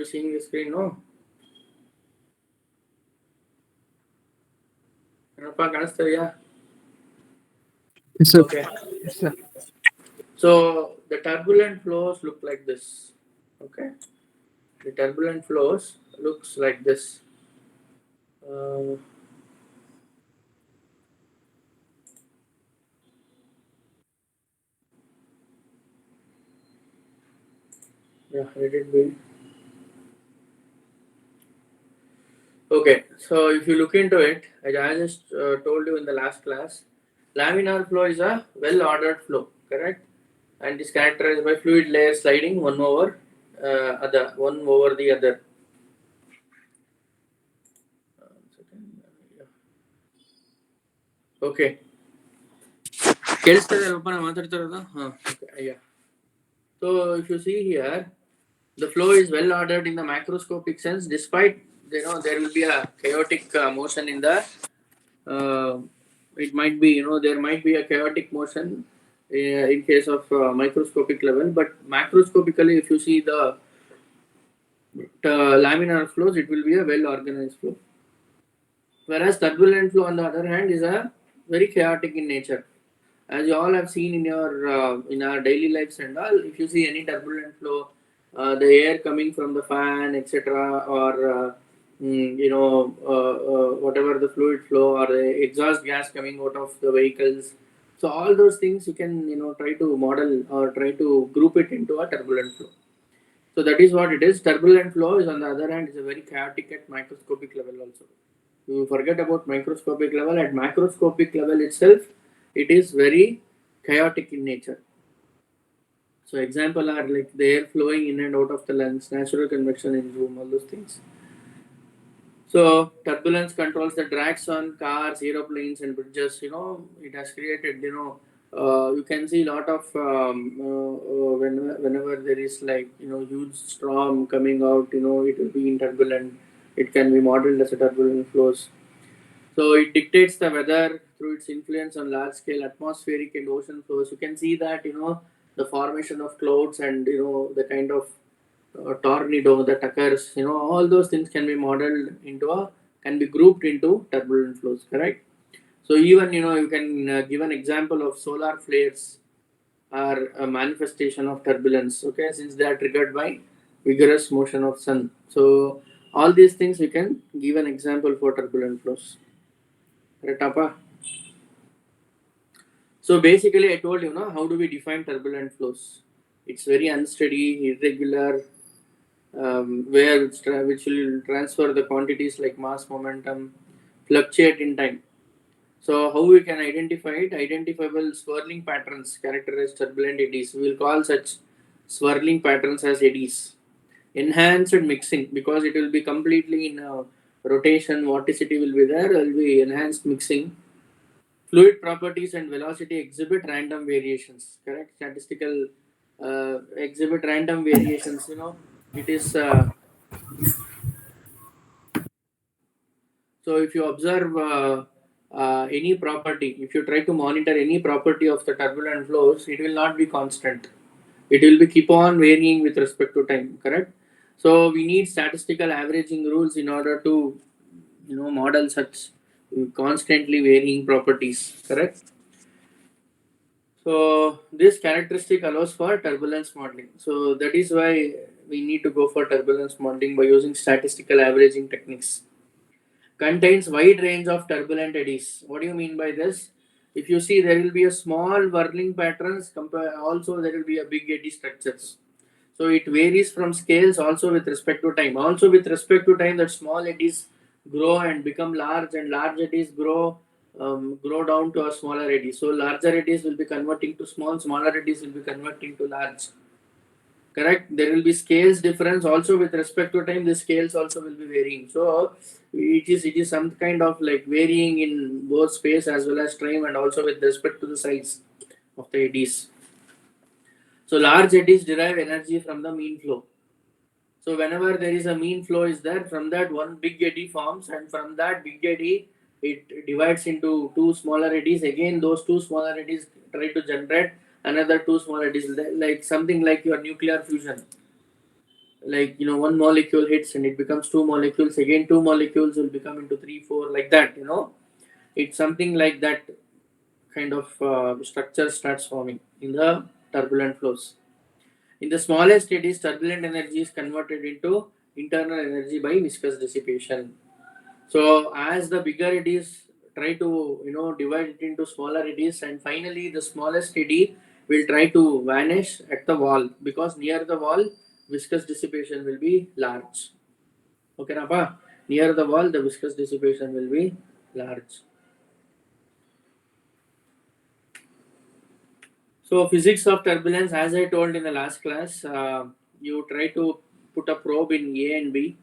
you seeing the screen? No? Yeah. Yes, sir. Okay. Yes, sir. So the turbulent flows look like this. Okay. The turbulent flows looks like this. Uh, yeah, let it be. Okay, so if you look into it, as I just told you in the last class, laminar flow is a well-ordered flow, correct? And is characterized by fluid layers sliding one over the other. Okay. ಕೇಳಿಸ್ತದಲ್ಲಪ್ಪ ನಾ ಮಾತಾಡ್ತಿರೋದು? Okay, yeah. So if you see here, the flow is well ordered in the macroscopic sense, despite there will be a chaotic motion in the uh, it might be there might be a chaotic motion in case of microscopic level, but macroscopically if you see the laminar flows, it will be a well organized flow, whereas turbulent flow on the other hand is a very chaotic in nature, as you all have seen in your in our daily lives and all. If you see any turbulent flow, the air coming from the fan, etc., or whatever the fluid flow or the exhaust gas coming out of the vehicles, so all those things you can try to model or try to group it into a turbulent flow. So that is what it is. Turbulent flow is on the other hand is a very chaotic at microscopic level also. You forget about microscopic level. At macroscopic level itself, it is very chaotic in nature. So example are like the air flowing in and out of the lungs, natural convection in room, all those things. So turbulence controls the drags on cars, aeroplanes, and bridges. It has created. You can see a lot of whenever there is like huge storm coming out. It will be in turbulent. It can be modeled as a turbulent flows. So it dictates the weather through its influence on large scale atmospheric and ocean flows. You can see that the formation of clouds and the kind of tornado that occurs. All those things can be modeled can be grouped into turbulent flows. Correct. So even you can give an example of solar flares are a manifestation of turbulence. Okay, since they are triggered by vigorous motion of sun. So all these things we can give an example for turbulent flows. Retapa. So basically, I told you, how do we define turbulent flows? It's very unsteady, irregular, which will transfer the quantities like mass, momentum, fluctuate in time. So how we can identify it? Identifiable swirling patterns characterize turbulent eddies. We will call such swirling patterns as eddies. Enhanced mixing, because it will be completely in rotation, vorticity will be there. There will be enhanced mixing. Fluid properties and velocity exhibit random variations. Correct. Statistical exhibit random variations. It is so if you observe any property, if you try to monitor any property of the turbulent flows, it will not be constant. It will be keep on varying with respect to time. Correct. So we need statistical averaging rules in order to model such constantly varying properties. Correct. So this characteristic allows for turbulence modeling. So that is why we need to go for turbulence modeling by using statistical averaging techniques. Contains wide range of turbulent eddies. What do you mean by this? If you see, there will be a small whirling patterns. Also, there will be a big eddy structures. So it varies from scales also with respect to time. Also with respect to time, that small eddies grow and become large, and large eddies grow down to a smaller eddy. So larger eddies will be converting to small, smaller eddies will be converting to large. Correct. There will be scales difference also with respect to time. The scales also will be varying. So it is some kind of like varying in both space as well as time, and also with respect to the size of the eddies. So large eddies derive energy from the mean flow. So whenever there is a mean flow is there, from that one big eddy forms, and from that big eddy it divides into two smaller eddies. Again, those two smaller eddies try to generate another two smaller eddies, like something like your nuclear fusion. like one molecule hits and it becomes two molecules, again two molecules will become into three, four, like that. It's something like that kind of structure starts forming in the turbulent flows. In the smallest eddies, turbulent energy is converted into internal energy by viscous dissipation. So as the bigger eddies try to divide it into smaller eddies, and finally the smallest eddy will try to vanish at the wall, because near the wall viscous dissipation will be large. Okay, Napa? Near the wall the viscous dissipation will be large. So physics of turbulence, as I told in the last class, you try to put a probe in A and B.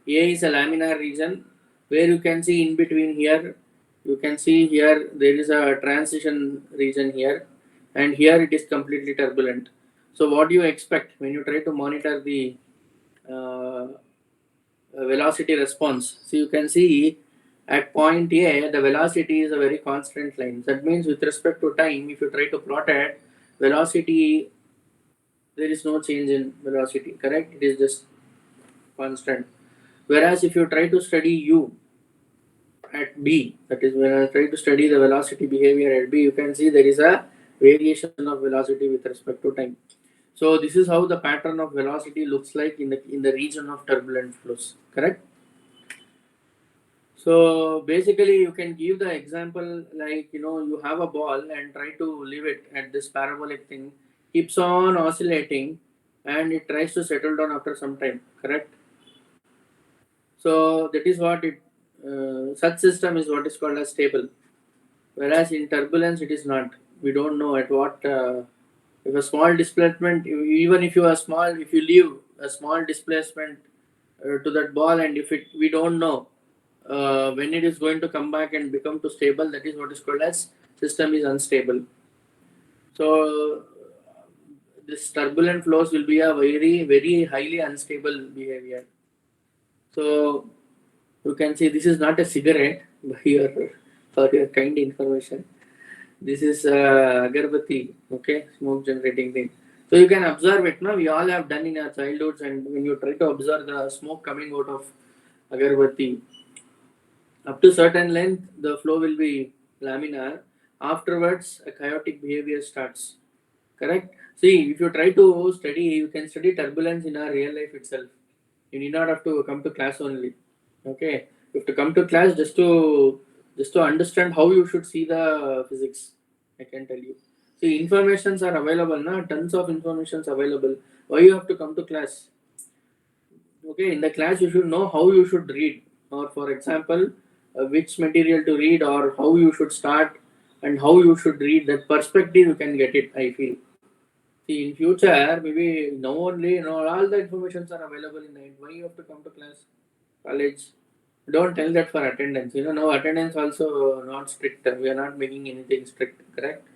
A is a laminar region where you can see in between here. You can see here there is a transition region here, and here it is completely turbulent. So what do you expect when you try to monitor the uh, velocity response? So you can see at point A, the velocity is a very constant line. That means with respect to time, if you try to plot it, velocity, there is no change in velocity, correct? It is just constant. Whereas if you try to study u at b, that is when I try to study the velocity behavior at b, you can see there is a variation of velocity with respect to time. So this is how the pattern of velocity looks like in the region of turbulent flows, correct? So basically, you can give the example like you have a ball and try to leave it at this parabolic thing, keeps on oscillating, and it tries to settle down after some time. Correct. So that is what it. Such system is what is called as stable. Whereas in turbulence, it is not. We don't know at what. If a small displacement, even if you are small, if you leave a small displacement to that ball, and if it, we don't know when it is going to come back and become to stable, that is what is called as system is unstable. So this turbulent flows will be a very very highly unstable behavior. So you can see this is not a cigarette for your kind information. This is agarbatti, okay, smoke generating thing. So you can observe it. Now we all have done in our childhoods, and when you try to observe the smoke coming out of agarbatti, up to certain length, the flow will be laminar. Afterwards, a chaotic behavior starts. Correct? See, if you try to study, you can study turbulence in our real life itself. You need not have to come to class only. Okay? You have to come to class just to understand how you should see the physics. I can tell you. See, informations are available, na? Tons of informations available. Why you have to come to class? Okay, in the class you should know how you should read, or for example, which material to read, or how you should start and how you should read. That perspective you can get it, I feel. See, in future, maybe now only, all the informations are available in the net. Why you have to come to class, college? Don't tell that for attendance. Now attendance also not strict. We are not making anything strict, correct?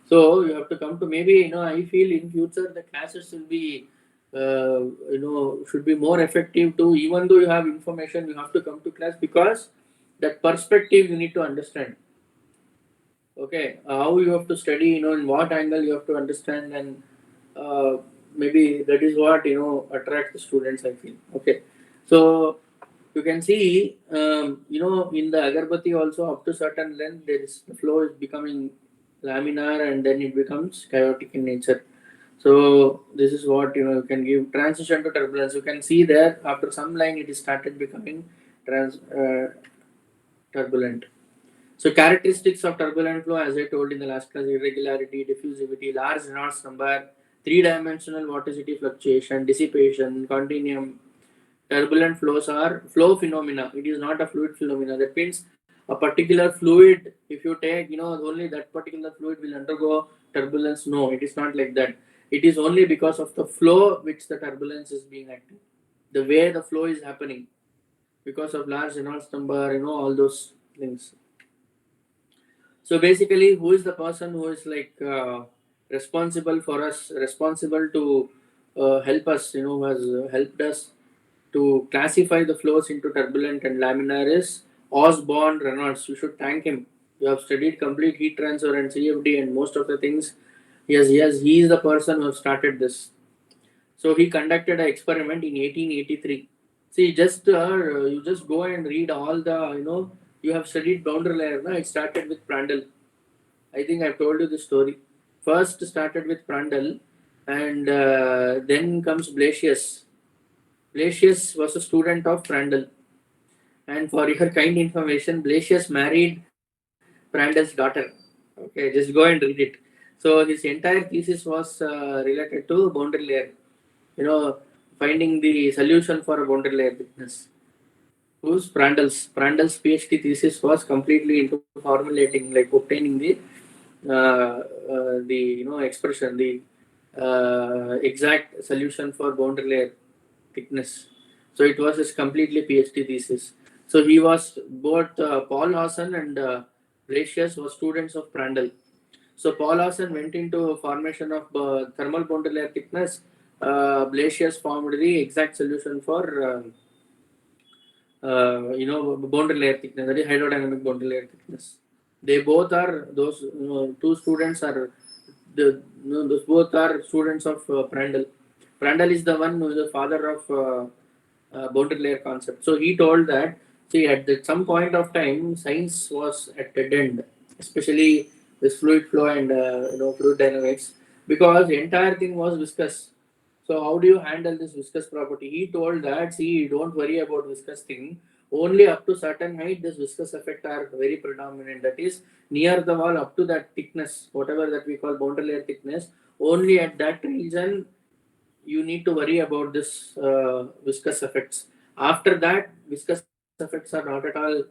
So you have to come to, maybe I feel in future the classes will be should be more effective too. Even though you have information, you have to come to class, because that perspective you need to understand. Okay, how you have to study, in what angle you have to understand, and uh, maybe that is what attracts the students, I feel. Okay, so you can see in the agarbatti also, up to certain length there is the flow is becoming laminar, and then it becomes chaotic in nature. So this is what you can give transition to turbulence. You can see there after some line it is started becoming turbulent. So characteristics of turbulent flow, as I told in the last class: irregularity, diffusivity, large Reynolds number, three-dimensional vorticity fluctuation, dissipation, continuum. Turbulent flows are flow phenomena. It is not a fluid phenomena. That means a particular fluid, if you take, only that particular fluid will undergo turbulence. No, it is not like that. It is only because of the flow which the turbulence is being active. The way the flow is happening because of large Reynolds number, all those things. So basically, who is the person who is like responsible for us, responsible to help us, who has helped us to classify the flows into turbulent and laminar is Osborne Reynolds. You should thank him. You have studied complete heat transfer and CFD and most of the things. Yes, he is the person who started this. So he conducted an experiment in 1883. See, you just go and read all the, you have studied boundary layer. No? It started with Prandtl. I think I've told you the story. First started with Prandtl, and then comes Blasius. Blasius was a student of Prandtl. And for your kind information, Blasius married Prandtl's daughter. Okay, just go and read it. So his entire thesis was related to boundary layer. You know, finding the solution for a boundary layer thickness. Whose Prandtl's PhD thesis was completely into formulating, like obtaining the expression, the exact solution for boundary layer thickness. So it was his completely PhD thesis. So he was both Paul Hawson and Blasius were students of Prandtl. So Paul Hawson went into formation of thermal boundary layer thickness. Blasius formed the exact solution for boundary layer thickness, that is hydrodynamic boundary layer thickness. They both are those two students are those both are students of Prandtl. Prandtl is the one who is the father of boundary layer concept. So he told that, see, some point of time science was at dead end, especially this fluid flow and fluid dynamics, because the entire thing was viscous. So how do you handle this viscous property? He told that, see, don't worry about viscous thing. Only up to certain height, this viscous effect are very predominant. That is near the wall up to that thickness, whatever that we call boundary layer thickness. Only at that region you need to worry about this viscous effects. After that, viscous effects are not at all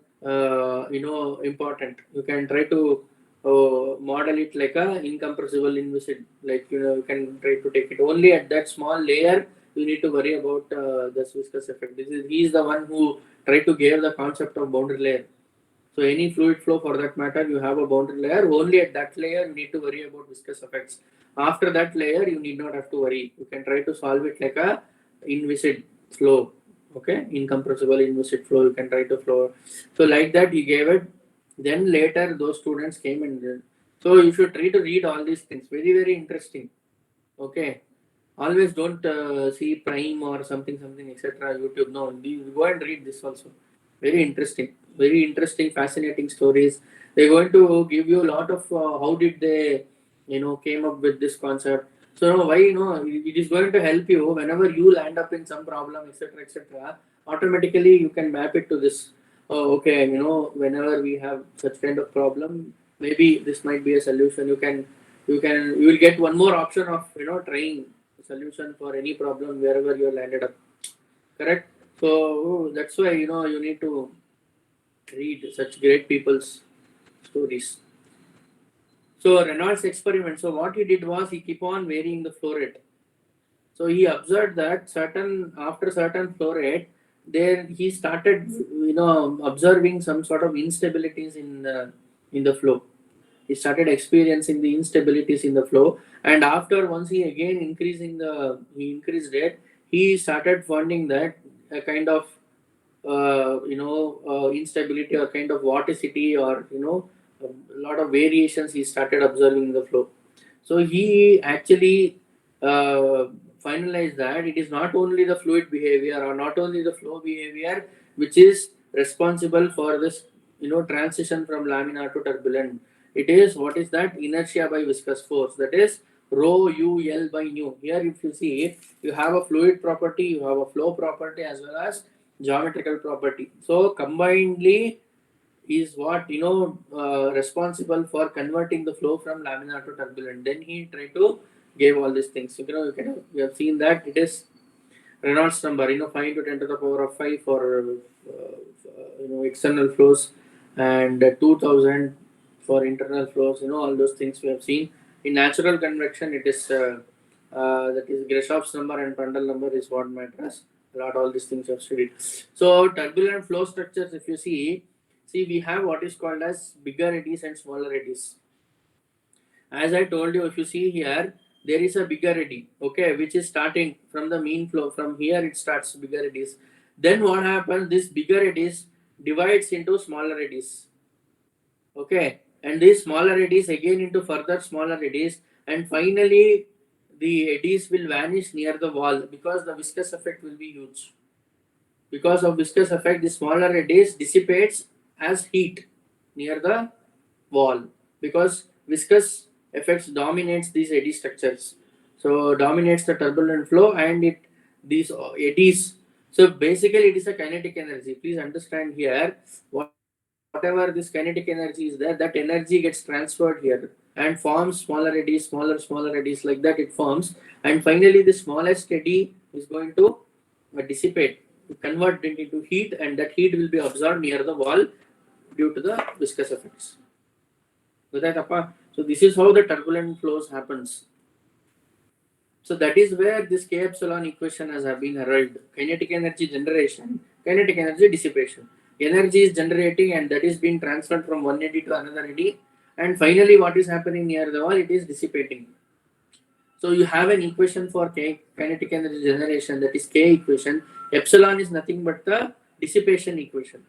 important. You can try to model it like a incompressible inviscid, like you can try to take it only at that small layer. You need to worry about this viscous effect. He is the one who tried to give the concept of boundary layer. So any fluid flow for that matter, you have a boundary layer. Only at that layer you need to worry about viscous effects. After that layer, you need not have to worry. You can try to solve it like a inviscid flow. Okay, incompressible inviscid flow. You can try to flow. So like that, he gave it. Then later, those students came and so you should try to read all these things. Very very interesting. Okay. Always don't see Prime or something etc. YouTube. No, go and read this also. Very interesting, fascinating stories. They're going to give you a lot of how did they, came up with this concept. So why it is going to help you whenever you land up in some problem, etc., etc. Automatically you can map it to this. Oh, okay, whenever we have such kind of problem, maybe this might be a solution. You will get one more option of trying a solution for any problem wherever you landed up. Correct. So that's why you need to read such great people's stories. So Reynolds experiment. So what he did was he keep on varying the flow rate. So he observed that after certain flow rate, there he started observing some sort of instabilities in the flow. He started experiencing the instabilities in the flow, and after once he again he increased it, he started finding that a kind of instability or kind of vorticity or a lot of variations he started observing in the flow. So he actually uh, finalized that it is not only the fluid behavior or not only the flow behavior which is responsible for this transition from laminar to turbulent. It is what is that inertia by viscous force, that is rho u l by nu. Here if you see, you have a fluid property, you have a flow property as well as geometrical property. So combinedly is what responsible for converting the flow from laminar to turbulent. Then he tried to give all these things. You have seen that it is Reynolds number 5 to 10 to the power of 5 for external flows, and 2000 for internal flows. All those things we have seen. In natural convection it is that is Greshoff's number and Prandtl number is what matters. A lot all these things are studied. So turbulent flow structures, if you see we have what is called as bigger eddies and smaller eddies. As I told you, if you see here, there is a bigger eddy, okay, which is starting from the mean flow. From here it starts bigger eddies. Then what happens? This bigger eddies divides into smaller eddies, okay, and these smaller eddies again into further smaller eddies, and finally the eddies will vanish near the wall because the viscous effect will be huge. Because of viscous effect, the smaller eddies dissipates as heat near the wall because viscous effects dominates these eddy structures. So dominates the turbulent flow and it these eddies. So basically, it is a kinetic energy. Please understand here, whatever this kinetic energy is there, that energy gets transferred here and forms smaller eddies, smaller eddies, like that it forms. And finally, the smallest eddy is going to dissipate, convert it into heat, and that heat will be absorbed near the wall due to the viscous effects. So this is how the turbulent flows happens. So that is where this K epsilon equation has been arrived. Kinetic energy generation, kinetic energy dissipation. Energy is generating and that is being transferred from one eddy to another eddy. And finally, what is happening near the wall? It is dissipating. So you have an equation for kinetic energy generation, that is K equation. Epsilon is nothing but the dissipation equation.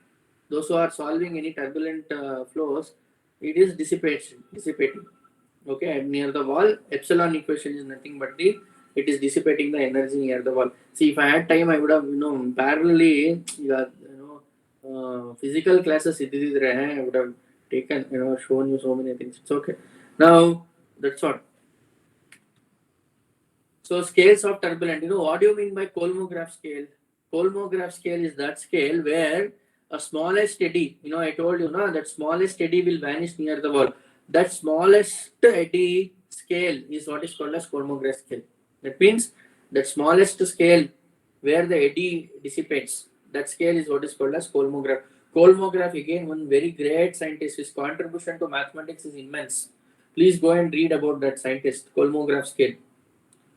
Those who are solving any turbulent flows, it is dissipating. Okay, and near the wall, epsilon equation is nothing but it is dissipating the energy near the wall. See, if I had time, I would have parallelly, physical classes I would have taken, shown you so many things. It's okay. Now that's what. So scales of turbulent. What do you mean by Kolmogorov scale? Kolmogorov scale is that scale where a smallest eddy, I told you, that smallest eddy will vanish near the wall. That smallest eddy scale is what is called as Kolmogorov scale. That means that smallest scale where the eddy dissipates, that scale is what is called as Kolmogorov. Kolmogorov, again, one very great scientist. His contribution to mathematics is immense. Please go and read about that scientist, Kolmogorov scale.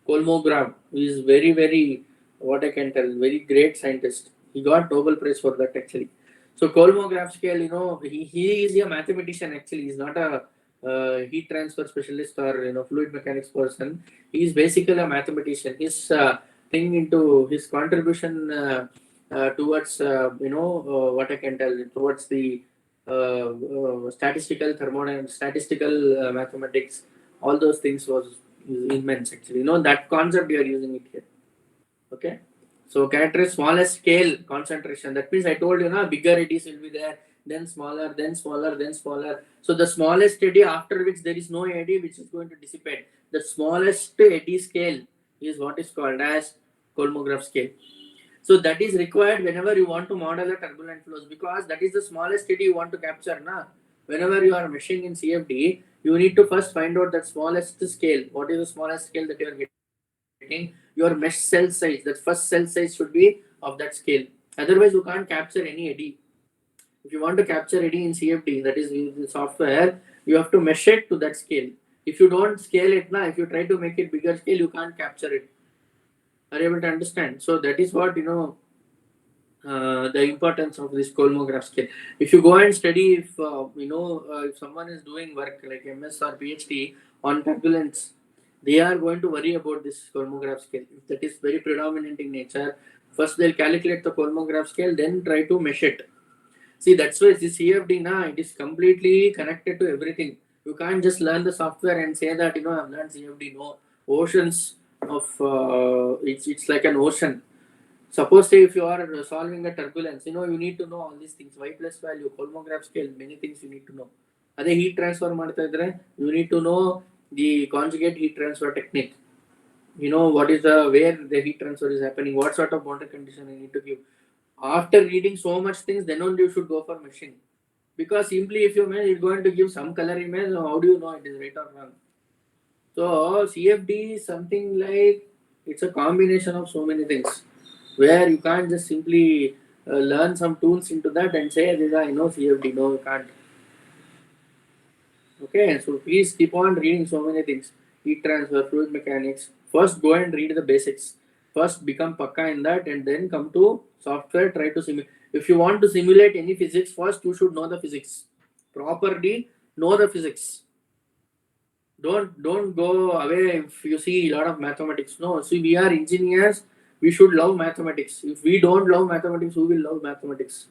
Kolmogorov is very, very, what I can tell, very great scientist. He got Nobel Prize for that actually. So Kolmogorov scale, he is a mathematician actually. He's not a heat transfer specialist or fluid mechanics person. He is basically a mathematician. His thing into his contribution towards what I can tell towards the statistical thermodynamics, statistical mathematics, all those things was immense actually. That concept you are using it here. Okay. So characterize smallest scale concentration. That means I told you bigger eddies will be there, then smaller, then smaller, then smaller. So the smallest eddy after which there is no eddy which is going to dissipate. The smallest eddy scale is what is called as Kolmogorov scale. So that is required whenever you want to model the turbulent flows because that is the smallest eddy you want to capture. Whenever you are meshing in CFD, you need to first find out that smallest scale. What is the smallest scale that you are getting? Your mesh cell size. That first cell size should be of that scale. Otherwise, you can't capture any eddy. If you want to capture eddy in CFD, that is using software, you have to mesh it to that scale. If you don't scale it now, if you try to make it bigger scale, you can't capture it. Are you able to understand? So that is what the importance of this Kolmogorov scale. If you go and study, if someone is doing work like MS or PhD on turbulence, they are going to worry about this Kolmogorov scale. If that is very predominant in nature, first they'll calculate the Kolmogorov scale, then try to mesh it. See, that's why this CFD it is completely connected to everything. You can't just learn the software and say that I've learned CFD. No, oceans of it's like an ocean. Suppose say if you are solving a turbulence, you need to know all these things. Y plus value, Kolmogorov scale, many things you need to know. ಅದೇ heat transfer ಮಾಡ್ತಾ ಇದ್ರೆ you need to know the conjugate heat transfer technique. What is where the heat transfer is happening, what sort of boundary condition you need to give. After reading so much things, then only you should go for meshing. Because simply if you mesh, it's going to give some color image, how do you know it is right or wrong? So CFD is something like it's a combination of so many things where you can't just simply learn some tools into that and say, I know CFD. No, you can't. Okay, so please keep on reading so many things. Heat transfer, fluid mechanics. First, go and read the basics. First, become pakka in that and then come to software, try to simulate. If you want to simulate any physics, first you should know the physics. Properly know the physics. Don't go away if you see a lot of mathematics. No, see, we are engineers. We should love mathematics. If we don't love mathematics, who will love mathematics?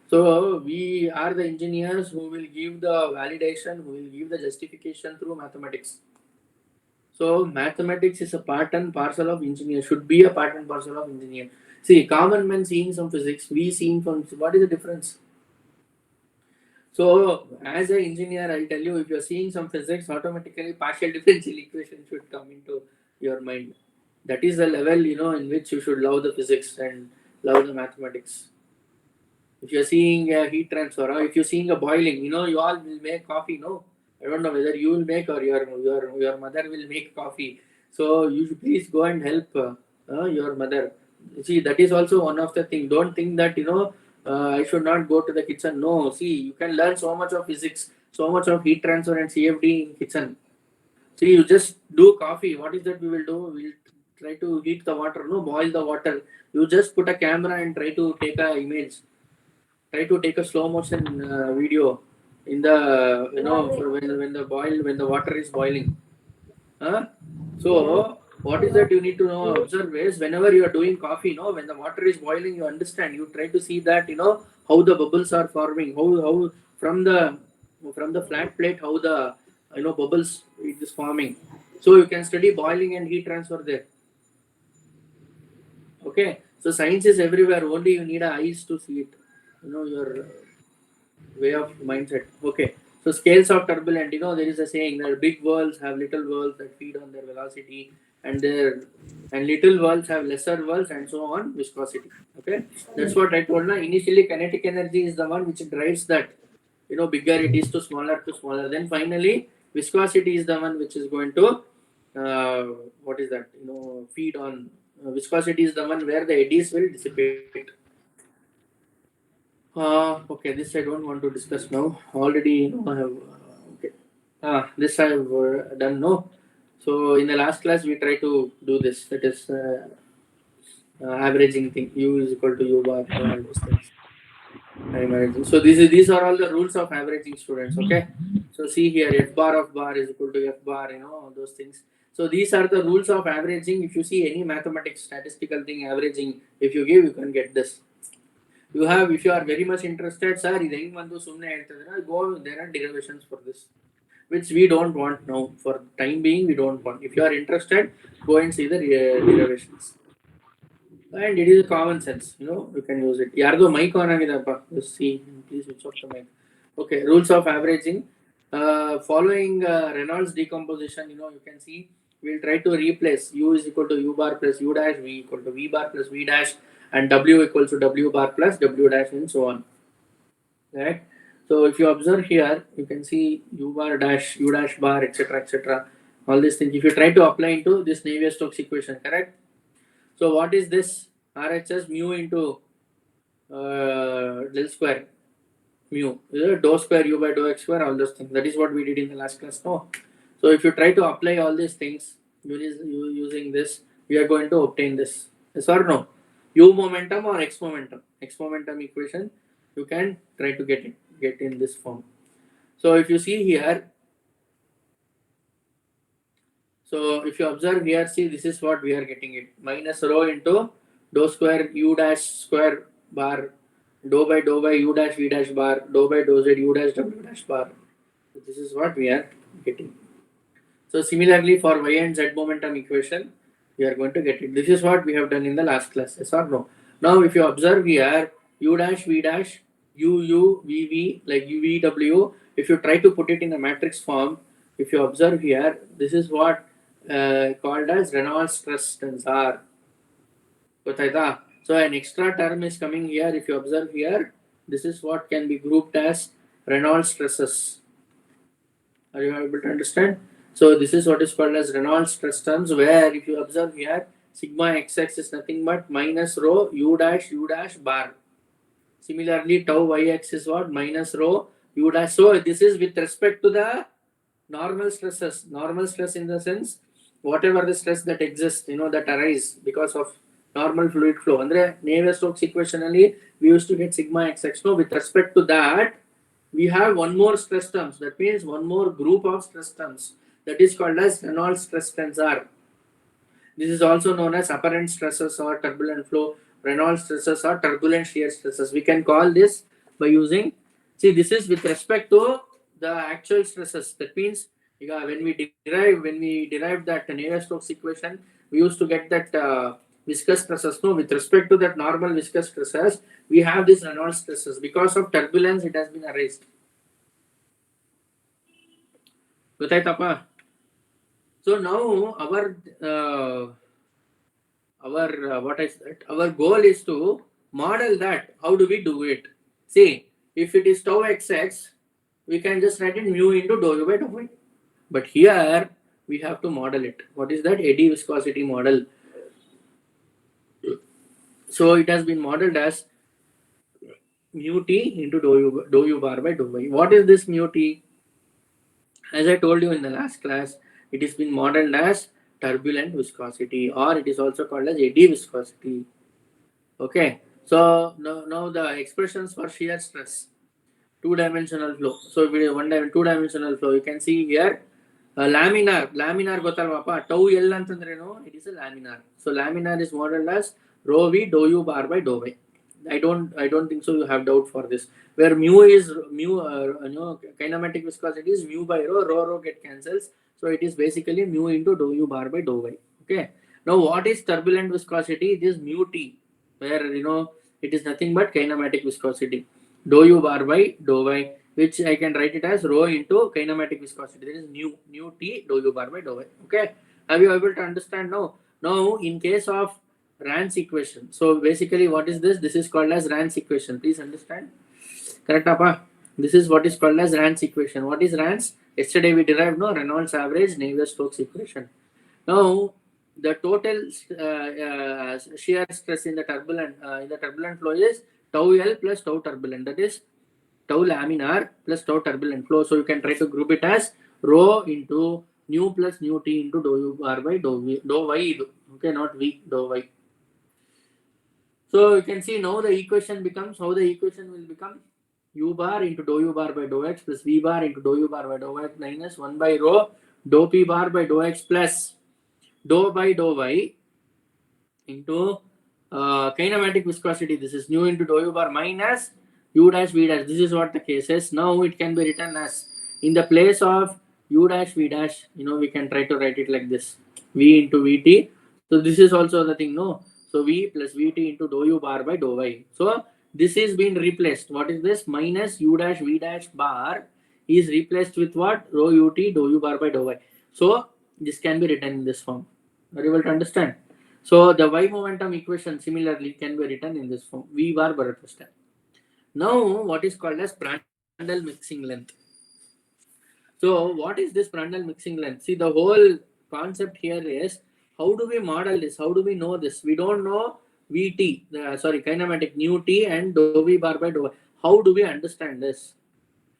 So we are the engineers who will give the validation, who will give the justification through mathematics. So mathematics is a part and parcel of engineer, should be a part and parcel of engineer. See, common man seeing some physics, we seeing from, what is the difference? So as an engineer, I'll tell you, if you're seeing some physics, automatically partial differential equation should come into your mind. That is the level, in which you should love the physics and love the mathematics. If you're seeing a heat transfer, or if you're seeing a boiling, you all will make coffee, no? I don't know whether you will make or your mother will make coffee. So you should please go and help your mother. See, that is also one of the thing. Don't think that I should not go to the kitchen. No, see, you can learn so much of physics, so much of heat transfer and CFD in kitchen. See, you just do coffee. What is that we will do? We'll try to heat the water, no, boil the water. You just put a camera and try to take a image. Try to take a slow motion video in the for when the water is boiling. Huh? So what is that you need to know? Observe is whenever you are doing coffee, when the water is boiling, you understand. You try to see that how the bubbles are forming, how from the flat plate, how the bubbles it is forming. So you can study boiling and heat transfer there. Okay, so science is everywhere. Only you need eyes to see it. Your way of mindset. Okay, so scales of turbulent. There is a saying that big worlds have little worlds that feed on their velocity, and little worlds have lesser worlds, and so on viscosity. Okay, that's what I told. Now, initially, kinetic energy is the one which drives that. Bigger it is to smaller. Then finally, viscosity is the one which is going to what is that? Feed on. Viscosity is the one where the eddies will dissipate. Okay, this I don't want to discuss now. Already, I have. Okay. This I have done. No. So in the last class, we try to do this. That is averaging thing. U is equal to U bar. All those things. I'm averaging. So these are all the rules of averaging, students. Okay. So see here, F bar of bar is equal to F bar. All those things. So these are the rules of averaging. If you see any mathematics, statistical thing, averaging, if you give, you can get this. You have, if you are very much interested, sir, ಇದು ಹೆಂಗ್ ಬಂದು ಸುಮ್ಮನೆ ಹೇಳ್ತಿದ್ರೆ go, there are derivations for this, which we don't want now. For time being, we don't want. If you are interested, go and see the derivations. And it is common sense, you can use it. ಯಾರ್ದೋ mic on ಆಗಿದೆಪ್ಪ, just see, please switch off the mic. Okay, rules of averaging. Following Reynolds decomposition, you can see we'll try to replace U is equal to U bar plus U dash, V equal to V bar plus V dash, and W equals to W bar plus W dash, and so on. Right? So if you observe here, you can see U bar dash, U dash bar, etc. All these things. If you try to apply into this Navier-Stokes equation, correct? So what is this? RHS mu into del square mu. Dou square U by dou x square, all those things. That is what we did in the last class. No. So if you try to apply all these things using this, we are going to obtain this. Yes or no? U momentum or x momentum. X momentum equation, you can try to get in this form. So if you see here, so if you observe here, see, this is what we are getting it. Minus rho into dou square U dash square bar, dou by U dash V dash bar, dou by dou Z U dash W dash bar. So this is what we are getting. So similarly for y and z momentum equation, we are going to get it. This is what we have done in the last class. Yes or no? Now if you observe here, U dash V dash, U V V, like U V W. If you try to put it in a matrix form, if you observe here, this is what called as Reynolds stress tensor. So an extra term is coming here. If you observe here, this is what can be grouped as Reynolds stresses. Are you able to understand? So this is what is called as Reynolds stress terms, where if you observe here, sigma xx is nothing but minus rho U dash bar. Similarly, tau yx is what? Minus rho U dash. So this is with respect to the normal stresses. Normal stress in the sense, whatever the stress that exists, that arise because of normal fluid flow. Andre Navier-Stokes equation ali, we used to get sigma xx. No, with respect to that, we have one more stress terms. That means one more group of stress terms. That is called as Reynolds stress tensor. This is also known as apparent stresses or turbulent flow, Reynolds stresses or turbulent shear stresses. We can call this by using, see, this is with respect to the actual stresses. That means when we derive that Navier-Stokes equation, we used to get that viscous stresses. No, with respect to that normal viscous stresses, we have this Reynolds stresses. Because of turbulence, it has been erased. ಗೊತ್ತಾಯ್ತಪ್ಪ? So now what is that? Our goal is to model that. How do we do it? See, if it is tau xx, we can just write it mu into dou u by dou y. But here we have to model it. What is that? Eddy viscosity model. So it has been modeled as mu t into dou u bar by dou y. What is this mu t? As I told you in the last class, it has been modeled as turbulent viscosity, or it is also called as eddy viscosity. Okay, so now the expressions for shear stress, two-dimensional flow. So if it is two-dimensional flow, you can see here laminar gotalvapa tau L antandreno, it is a laminar. So laminar is modeled as rho v dou u bar by dou y. I don't think so you have doubt for this. Where mu is kinematic viscosity is mu by rho get cancels. So it is basically mu into dou u bar by dou y. Okay. Now what is turbulent viscosity? It is mu t, where it is nothing but kinematic viscosity. Dou u bar by dou y, which I can write it as rho into kinematic viscosity. There is mu t dou u bar by dou y. Okay. Have you able to understand now? Now in case of Rand's equation. So basically what is this? This is called as Rand's equation. Please understand. Correct, Appa? This is what is called as Rand's equation. What is Rand's? Yesterday we derived Reynolds average, Navier-Stokes equation. Now the total shear stress in the turbulent flow is tau L plus tau turbulent. That is tau laminar plus tau turbulent flow. So you can try to group it as rho into nu plus nu t into dou u bar by dou y. Okay, not v, dou y. So you can see now the equation becomes, how the equation will become u bar into dou u bar by dou x plus v bar into dou u bar by dou y minus 1 by rho dou p bar by dou x plus dou by dou y into kinematic viscosity. This is nu into dou u bar minus u dash v dash. This is what the case is. Now it can be written as, in the place of u dash v dash, we can try to write it like this: v into vt. So this is also the thing, no? So v plus vt into dou u bar by dou y. So this is being replaced. What is this? Minus u dash v dash bar is replaced with what? Rho ut dou u bar by dou y. So this can be written in this form. Are you able to understand? So the y momentum equation similarly can be written in this form. V bar baratasta. Now what is called as Prandtl mixing length. So what is this Prandtl mixing length? See, the whole concept here is, how do we model this? How do we know this? We don't know Vt, kinematic nu t and dou v bar by dou y. How do we understand this?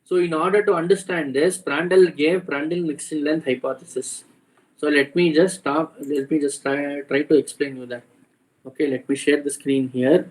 So in order to understand this, Prandtl gave Prandtl mixing length hypothesis. So let me just try to explain you that. Okay, let me share the screen here.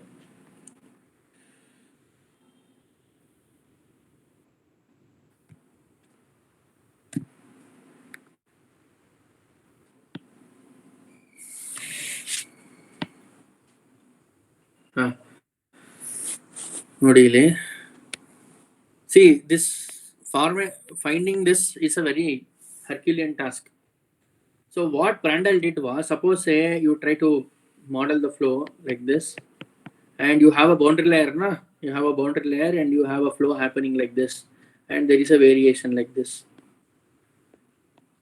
See, this finding this is a very Herculean task. So what Prandtl did was, suppose say you try to model the flow like this, and you have a boundary layer, you have a boundary layer and you have a flow happening like this, and there is a variation like this.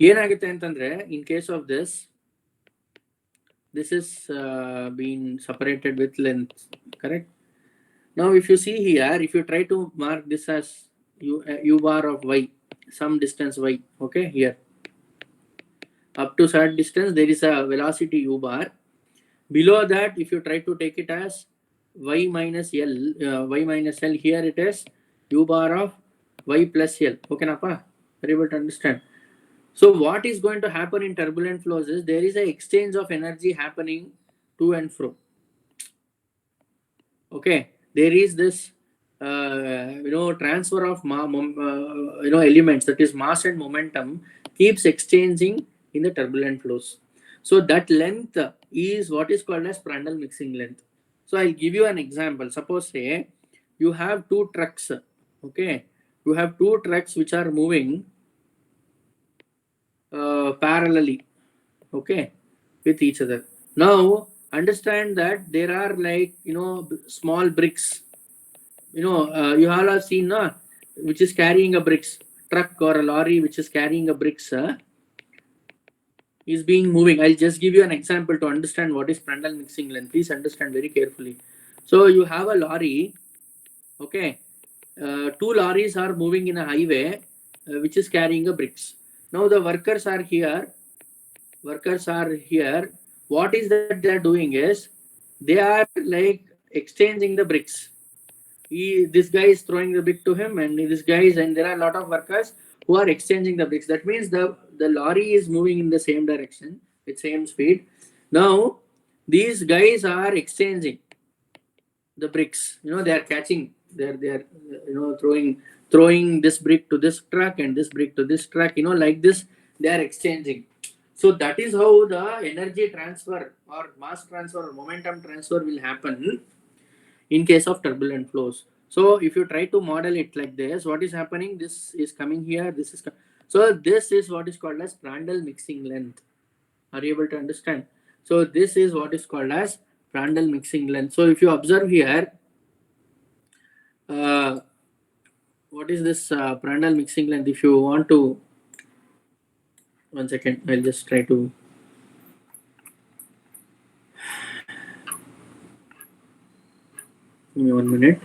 ಏನಾಗುತ್ತೆ ಅಂತಂದ್ರೆ, in case of this is being separated with length, correct? Now if you see here, if you try to mark this as u bar of y, some distance y, okay, here up to certain distance there is a velocity u bar. Below that, if you try to take it as y minus l, here it is u bar of y plus l. Okay, napa? Very able to understand. So what is going to happen in turbulent flows is, there is an exchange of energy happening to and fro. Okay, there is this transfer of elements, that is mass and momentum, keeps exchanging in the turbulent flows. So that length is what is called as Prandtl mixing length. So I'll give you an example. Suppose say you have two trucks. Okay, you have two trucks which are moving parallelly, okay, with each other. Now understand that there are, like, small bricks. You all have seen, which is carrying a bricks, truck or a lorry which is carrying a bricks, is being moving. I'll just give you an example to understand what is Prandtl mixing length. Please understand very carefully. So you have a lorry, okay. Two lorries are moving in a highway, which is carrying a bricks. Now the workers are here. What is that they are doing is, they are like exchanging the bricks. This guy is throwing the brick to him, and this guy is, and there are a lot of workers who are exchanging the bricks. That means the lorry is moving in the same direction with same speed. Now these guys are exchanging the bricks. They are catching. They are throwing this brick to this truck and this brick to this truck. Like this, they are exchanging. So that is how the energy transfer or mass transfer or momentum transfer will happen in case of turbulent flows. So if you try to model it like this, what is happening? This is coming here. So this is what is called as Prandtl mixing length. Are you able to understand? So this is what is called as Prandtl mixing length. So if you observe here, what is this Prandtl mixing length? If you want to, 1 second, I'll just try to. Give me 1 minute.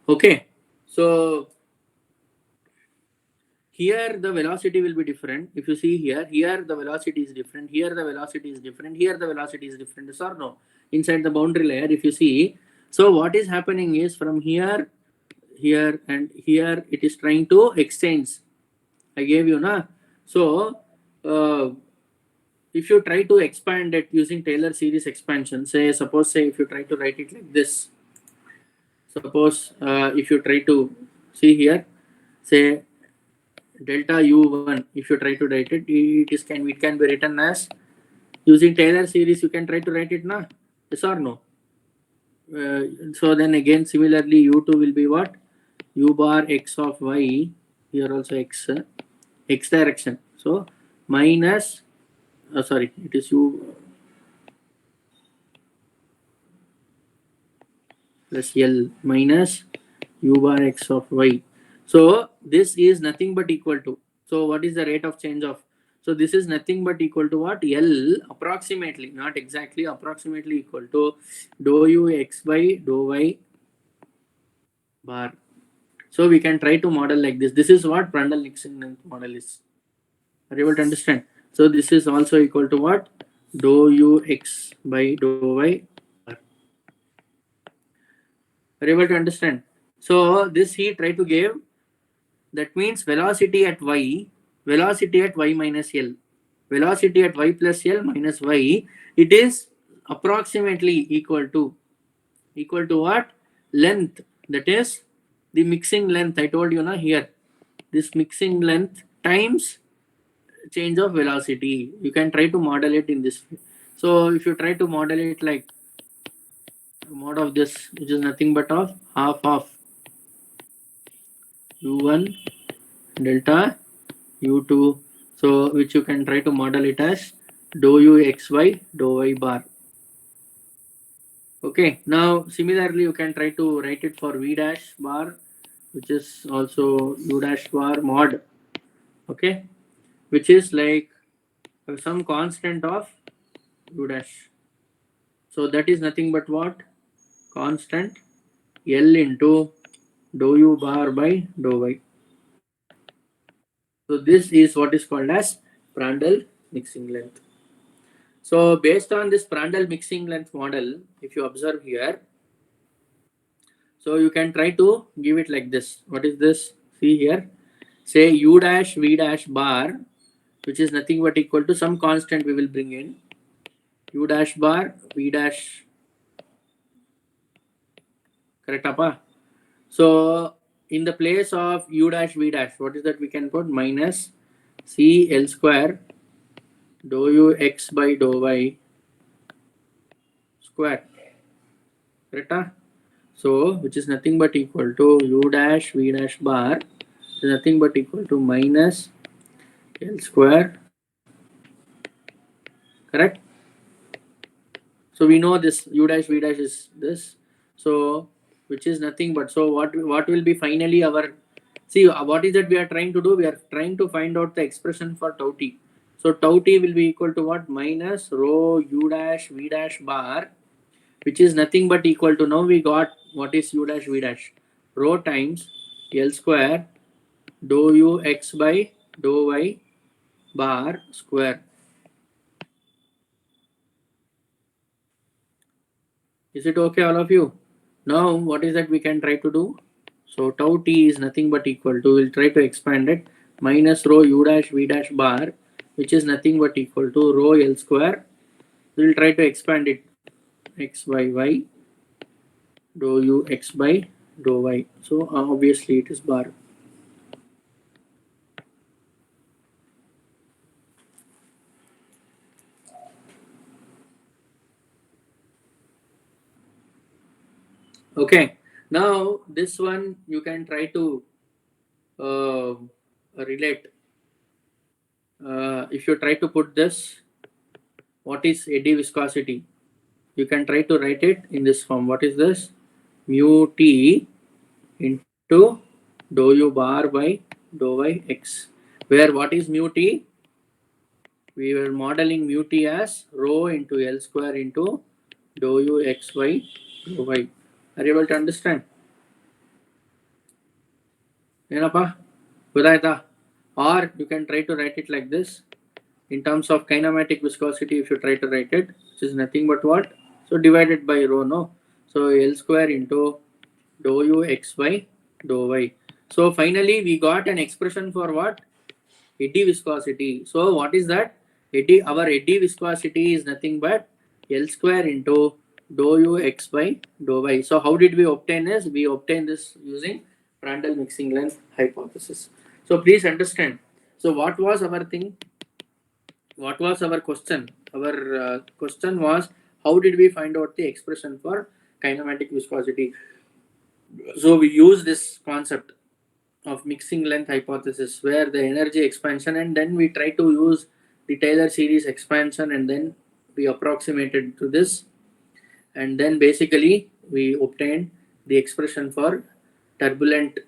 Okay, so here the velocity will be different. If you see here the velocity is different, here the velocity is different, here the velocity is different, yes or no? Inside the boundary layer, if you see, so what is happening is, from here and here, it is trying to exchange. I gave you, na. So if you try to expand it using Taylor series expansion, suppose if you try to write it like this, suppose if you try to see here, say delta u1, if you try to write it, it can be written as, using Taylor series, you can try to write it, na, yes or no? So then again, similarly, u2 will be what? U bar x of y, here also x direction. So minus, sorry, it is u plus L minus u bar x of y. So this is nothing but equal to, so what is the rate of change of, so this is nothing but equal to what? L, approximately, not exactly, approximately equal to dou u x by dou y bar. So we can try to model like this. This is what Prandtl mixing length model is. Are you able to understand? So this is also equal to what? Dou u x by dou y bar. Are you able to understand? So this he tried to give. That means velocity at y minus L, velocity at y plus L minus y, it is approximately equal to what? Length, that is the mixing length. I told you, na, here, this mixing length times change of velocity. You can try to model it in this way. So if you try to model it like mod of this, which is nothing but of half of u1 delta u2, so which you can try to model it as dou u xy dou y bar. Okay, now similarly you can try to write it for v dash bar, which is also u dash bar mod, okay, which is like some constant of u dash. So that is nothing but what? Constant L into dou u bar by dou y. So this is what is called as Prandtl mixing length. So based on this Prandtl mixing length model, if you observe here, so you can try to give it like this. What is this? See here, say u dash v dash bar, which is nothing but equal to some constant we will bring in, u dash bar v dash Correct, Appa? So in the place of u dash v dash, what is that we can put? Minus c L square dou u x by dou y square. Correct? Ah? So which is nothing but equal to u dash v dash bar is nothing but equal to minus L square. Correct? So we know this u dash v dash is this. So which is nothing but, so what will be finally our, see what is that we are trying to do? We are trying to find out the expression for tau t. So tau t will be equal to what? Minus rho u dash v dash bar, which is nothing but equal to, now we got what is u dash v dash, rho times L square dou u x by dou y bar square. Is it okay, all of you? Now, what is that we can try to do? So tau t is nothing but equal to, we'll try to expand it, minus rho u dash v dash bar, which is nothing but equal to rho L square. We'll try to expand it, x by y dou u x by dou y. So obviously it is bar. Okay, now this one you can try to relate. If you try to put this, what is eddy viscosity? You can try to write it in this form. What is this? Mu t into dou u bar by dou y x. Where what is mu t? We were modeling mu t as rho into L square into dou u x by dou y. Are you able to understand? Yenappa? Godaita? Or you can try to write it like this. In terms of kinematic viscosity, if you try to write it, which is nothing but what? So divided by rho, no? So L square into dou u x by dou y. So finally we got an expression for what? Eddy viscosity. So what is that? Our eddy viscosity is nothing but L square into dou u x by dou y. So how did we obtain this? We obtained this using Prandtl mixing length hypothesis. So please understand. So what was our thing? What was our question? Our question was, how did we find out the expression for kinematic viscosity? So we use this concept of mixing length hypothesis, where the energy expansion, and then we try to use the Taylor series expansion, and then we approximated to this, and then basically we obtained the expression for turbulent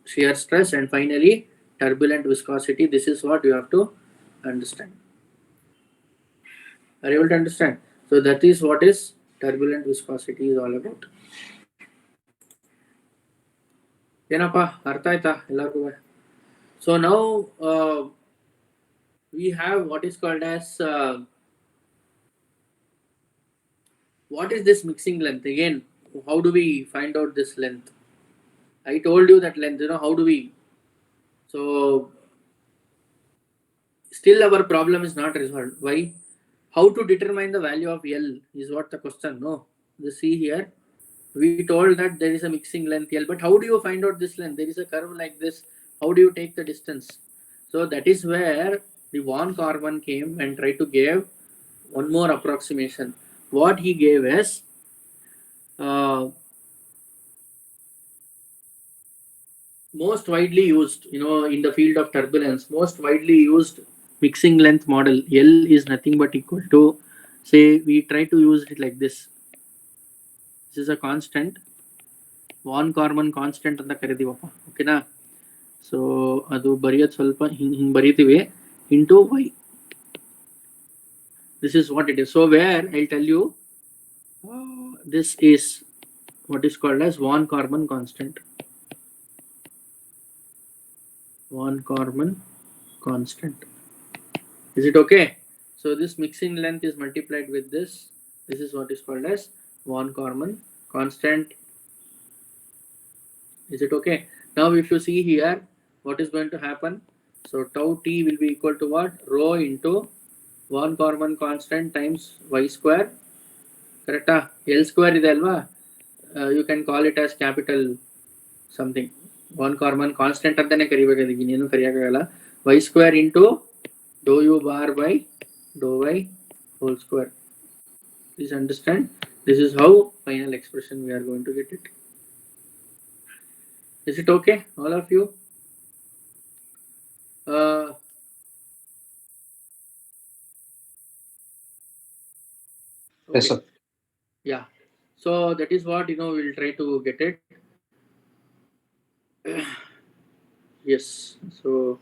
shear stress and finally turbulent viscosity. This is what you have to understand. Are you able to understand? So that is what is turbulent viscosity is all about. ಏನಪ್ಪ ಅರ್ಥ ಆಯ್ತಾ ಎಲ್ಲರಿಗೂ? So now we have what is called as what is this mixing length? Again, how do we find out this length? I told you that length, how do we? So still our problem is not resolved. Why? How to determine the value of L is what the question. No, you see here, we told that there is a mixing length L, but how do you find out this length? There is a curve like this. How do you take the distance? So that is where the von Karman came and tried to give one more approximation. What he gave is most widely used, in the field of turbulence, most widely used mixing length model. L is nothing but equal to, say, we try to use it like this. This is a constant, von Karman constant ಅಂತ ಕರಿತೀವಪ್ಪ, ಓಕೆನಾ? So ಅದು ಬರೆಯೋದು ಸ್ವಲ್ಪ ಹಿಂಗೆ ಬರೀತೀವಿ, into y. This is what it is. So where I'll tell you, this is what is called as von Karman constant. Von Karman constant. Is it okay? So this mixing length is multiplied with this. This is what is called as von Karman constant. Is it okay? Now if you see here, what is going to happen? So tau t will be equal to what? Rho into von Karman constant times y square. Correct? L square ಇದೆ ಅಲ್ವಾ? you can call it as capital something. One common constant at the y square into dou u bar by dou y whole square. Please understand. This is how final expression we are going to get it. Is it okay, all of you? Uh, Yes, okay. sir. Yeah. So that is what we'll try to get it. Yes. So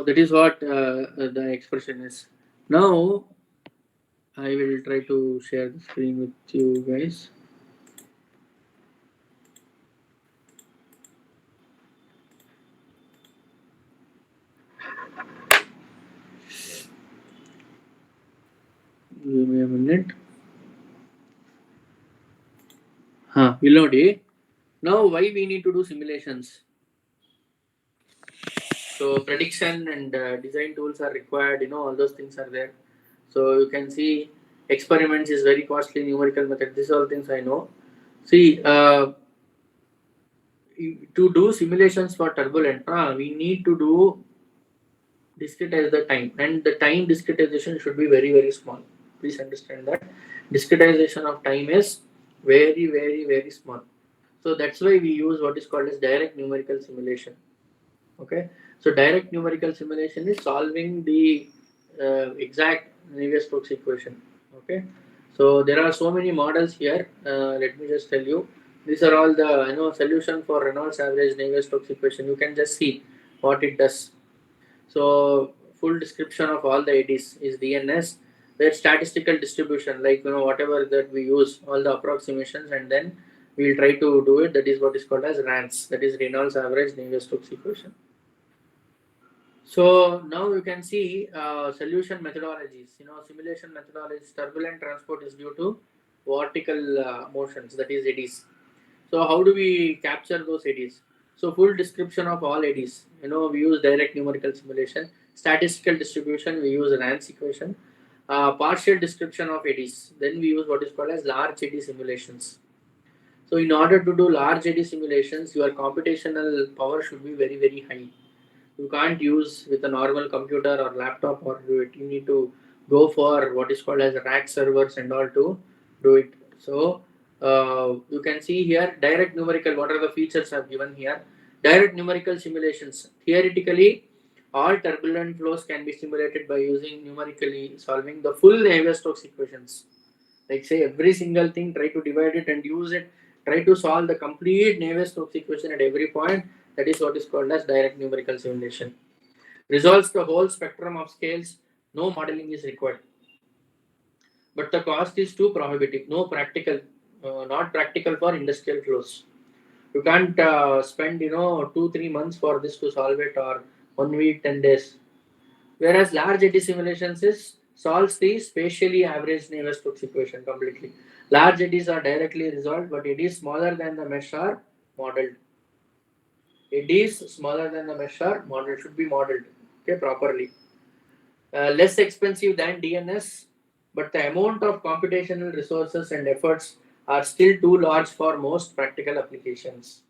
that is what the expression is. Now I will try to share the screen with you guys. Give me a minute. Vilodi. Now why we need to do simulations? So prediction and design tools are required. All those things are there. So you can see experiments is very costly. Numerical method. These all things I know. See, to do simulations for turbulent, we need to do discretize the time, and the time discretization should be very very small. Please understand that discretization of time is very very very small. So that's why we use what is called as direct numerical simulation. Okay, so direct numerical simulation is solving the exact Navier-Stokes equation. Okay, so there are so many models here. Let me just tell you. These are all the solution for Reynolds average Navier-Stokes equation. You can just see what it does. So full description of all the ADs is DNS. Where statistical distribution, like whatever that we use, all the approximations, and then we will try to do it. That is what is called as RANS. That is Reynolds average Navier-Stokes equation. So now you can see solution methodologies. Simulation methodologies. Turbulent transport is due to vertical motions, that is eddies. So how do we capture those eddies? So full description of all eddies. We use direct numerical simulation. Statistical distribution, we use RANS equation. Partial description of eddies. Then we use what is called as large eddy simulations. So in order to do large eddy simulations, your computational power should be very very high. You can't use with a normal computer or laptop or do it. You need to go for what is called as rack servers and all to do it. So you can see here direct numerical. What are the features I've given here? Direct numerical simulations. Theoretically, all turbulent flows can be simulated by using numerically solving the full Navier-Stokes equations. Like say every single thing, try to divide it and use it. Try to solve the complete Navier-Stokes equation at every point. That is what is called as direct numerical simulation. Resolves the whole spectrum of scales. No modeling is required. But the cost is too prohibitive. No practical, not practical for industrial flows. You can't spend 2-3 months for this to solve it, or 1 week 10 days. Whereas large eddy simulations is solves the spatially averaged Navier-Stokes equation completely. Large eddies are directly resolved, but eddies smaller than the mesh are modeled. Eddies smaller than the mesh are modeled, should be modeled properly. Less expensive than DNS, but the amount of computational resources and efforts are still too large for most practical applications.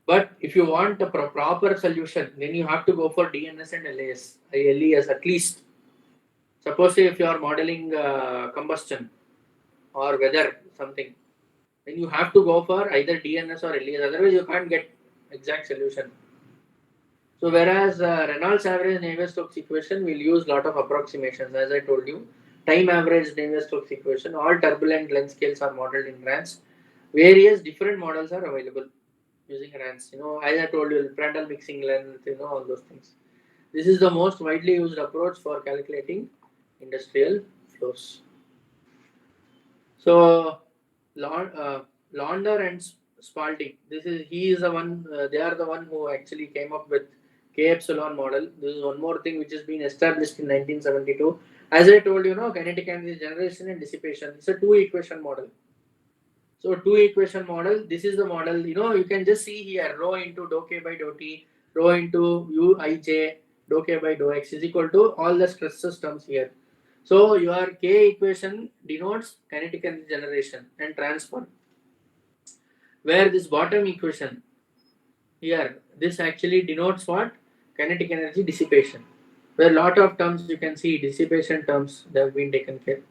But if you want a proper solution, then you have to go for DNS and LAS. LES at least. Suppose if you are modeling combustion or weather something, then you have to go for either DNS or LES. Otherwise, you can't get exact solution. So whereas Reynolds average Navier-Stokes equation will use lot of approximations, as I told you. Time average Navier-Stokes equation, all turbulent length scales are modeled in RANS. Various different models are available using RANS. As I told you, Prandtl mixing length, all those things. This is the most widely used approach for calculating industrial flows. So, Launder and Spalding. He is the one. They are the one who actually came up with K epsilon model. This is one more thing which has been established in 1972. As I told you, kinetic energy generation and dissipation. It's a two equation model. So two equation model, this is the model, you can just see here rho into dou k by dou t, rho into u ij, dou k by dou x is equal to all the stress systems here. So your k equation denotes kinetic energy generation and transfer, where this bottom equation here, this actually denotes what? Kinetic energy dissipation, where a lot of terms you can see dissipation terms that have been taken care.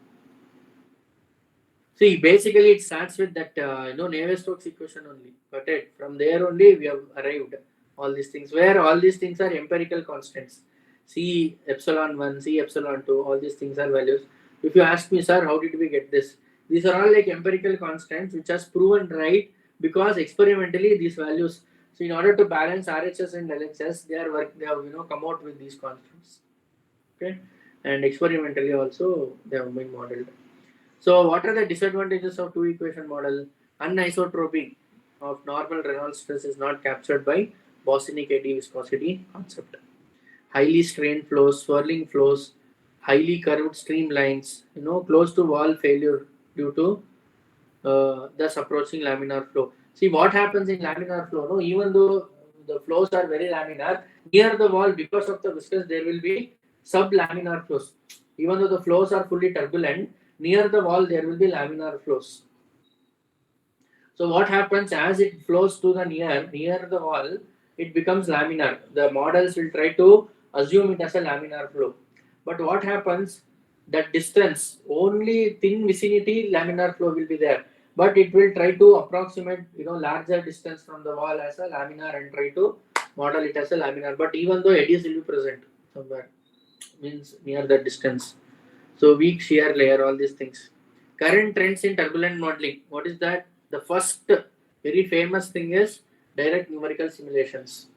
See, basically it starts with that Navier-Stokes equation only. Got it? From there only we have arrived all these things, where all these things are empirical constants. C epsilon 1, C epsilon 2, all these things are values. If you ask me, sir, how did we get this? These are all like empirical constants which has proven right because experimentally these values. So in order to balance RHS and LHS, they have come out with these constants. Okay, and experimentally also they have been modeled. So what are the disadvantages of two equation model? Anisotropy of normal Reynolds stress is not captured by Bosinic eddy viscosity concept. Highly strained flows, swirling flows, highly curved streamlines, close to wall failure due to thus approaching laminar flow. See what happens in laminar flow. No, even though the flows are very laminar, near the wall because of the viscous there will be sublaminar flows. Even though the flows are fully turbulent, near the wall there will be laminar flows. So what happens as it flows to the near the wall, it becomes laminar. The models will try to assume it as a laminar flow. But what happens? That distance, only thin vicinity laminar flow will be there. But it will try to approximate, larger distance from the wall as a laminar and try to model it as a laminar. But even though eddies will be present somewhere, means near that distance. So weak shear layer, all these things. Current trends in turbulent modeling. What is that? The first very famous thing is direct numerical simulations.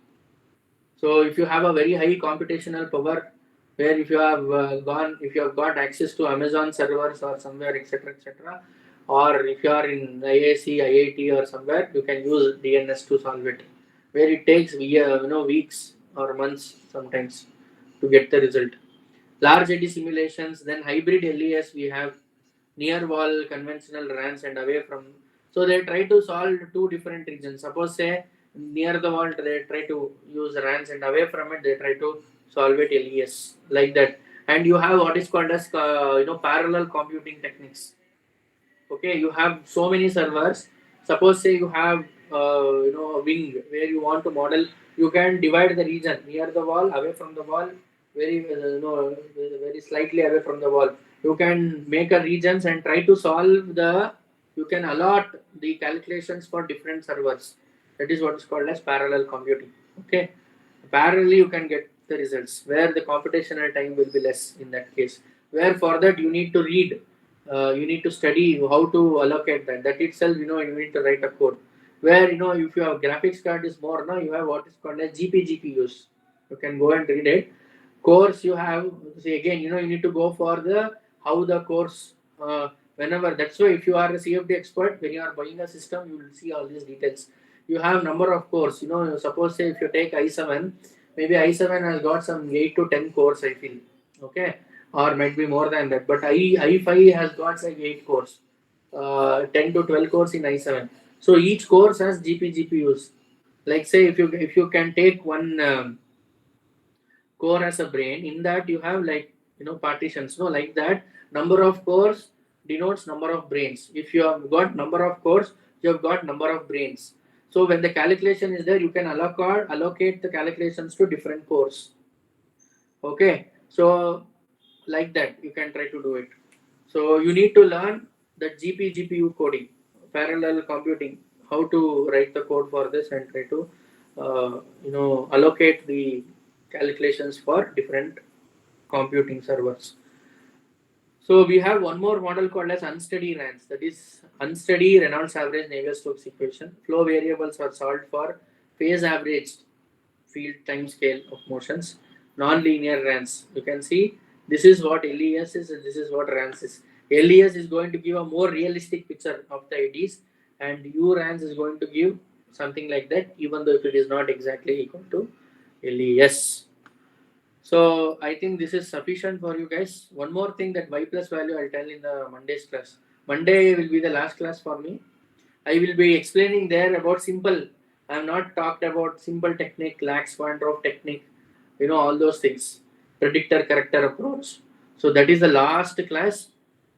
So if you have a very high computational power, where if you have got access to Amazon servers or somewhere, etc., or if you are in IIC, IIT or somewhere, you can use DNS to solve it. Where it takes weeks or months sometimes to get the result. Large eddy simulations, then hybrid LES we have, near wall conventional RANs and away from. So they try to solve two different regions. Suppose say near the wall they try to use RANs and away from it they try to solve it LES like that. And you have what is called as parallel computing techniques. Okay, you have so many servers. Suppose say you have a wing where you want to model, you can divide the region near the wall, away from the wall, very slightly away from the wall. You can make a regions and try to solve the. You can allot the calculations for different servers. That is what is called as parallel computing. Okay, parallelly you can get the results where the computational time will be less in that case. Where for that you need to read, you need to study how to allocate that. That itself, you need to write a code. Where if you have graphics card is more, now you have what is called as GPGPUs. You can go and read it. Course you have, see again, you need to go for the how the course. Whenever that's why if you are a CFD expert, when you are buying a system, you will see all these details. You have number of cores. Suppose say if you take i7, maybe i7 has got some 8 to 10 cores. I feel okay, or might be more than that. But i5 has got like 8 cores, 10 to 12 cores in i7. So each course has GPGPUs. Like say if you can take one core as a brain, in that you have like partitions. No, like that number of cores denotes number of brains. If you have got number of cores, you have got number of brains. So when the calculation is there, you can allocate the calculations to different cores. Okay, so like that you can try to do it. So you need to learn the GPU coding, parallel computing, how to write the code for this and try to allocate the calculations for different computing servers. So we have one more model called as unsteady RANs, that is unsteady Reynolds average Navier-Stokes equation. Flow variables are solved for phase average field time scale of motions, non-linear RANs. You can see this is what LES is and this is what RANs is. LES is going to give a more realistic picture of the eddies, and URANs is going to give something like that, even though if it is not exactly equal to LES. So I think this is sufficient for you guys. One more thing, that y plus value I'll tell in the Monday's class. Monday will be the last class for me. I will be explaining there about simple. I have not talked about simple technique, lax Van technique, all those things. Predictor character approach. So that is the last class.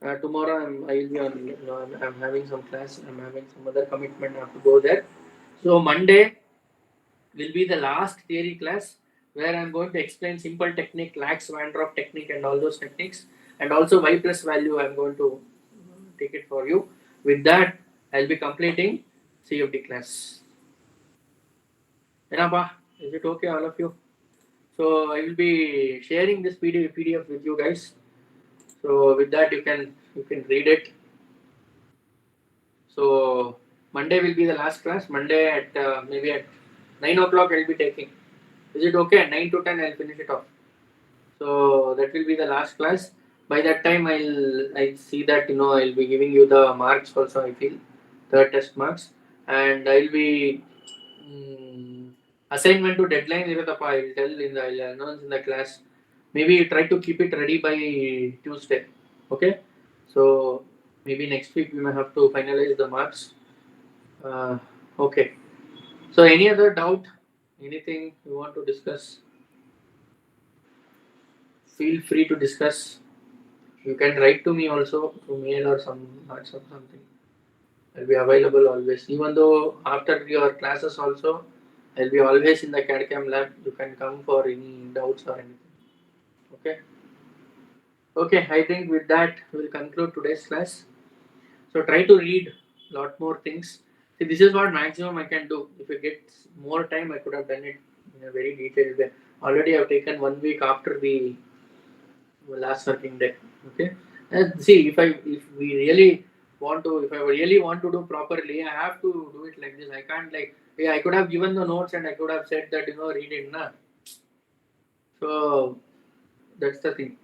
Tomorrow I will be on. I'm having some class. I'm having some other commitment. I have to go there. So Monday will be the last theory class where I'm going to explain simple technique, lax Van technique, and all those techniques, and also y plus value. I'm going to take it for you. With that, I'll be completing CFD class. Enapa, is it okay, all of you? So I will be sharing this PDF with you guys. So with that, you can read it. So Monday will be the last class. Monday at maybe at 9 o'clock I'll be taking. Is it okay? 9 to 10 I'll finish it off. So that will be the last class. By that time I'll see that I'll be giving you the marks also. I feel third test marks, and I'll be assignment to deadline iruttappa. I'll announce in the class. Maybe try to keep it ready by Tuesday. Okay. So maybe next week we may have to finalize the marks. Okay. So any other doubt? Anything you want to discuss? Feel free to discuss. You can write to me also through mail or some WhatsApp something. I'll be available always. Even though after your classes also, I'll be always in the CAD/CAM lab. You can come for any doubts or anything. Okay. Okay. I think with that we'll conclude today's class. So try to read a lot more things. See, this is what maximum I can do. If I get more time, I could have done it in a very detailed way. Already I've taken 1 week after the last working day. Okay. And see, if I really want to do properly, I have to do it like this. I can't like, yeah, I could have given the notes and I could have said that read it, na. So that's the thing.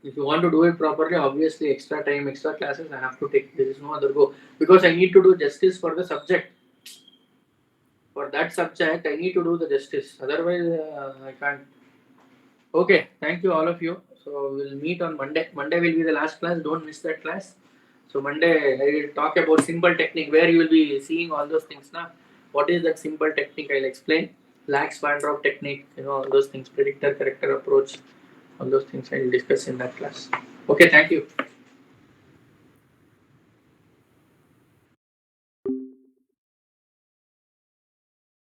If you want to do it properly, obviously extra time, extra classes I have to take. There is no other go because I need to do justice for the subject. For that subject, I need to do the justice. Otherwise, I can't. Okay, thank you all of you. So we'll meet on Monday. Monday will be the last class. Don't miss that class. So Monday I will talk about simple technique where you will be seeing all those things now. What is that simple technique? I'll explain. Lax Van technique, all those things, predictor character approach, all those things I will discuss in that class. Okay, thank you.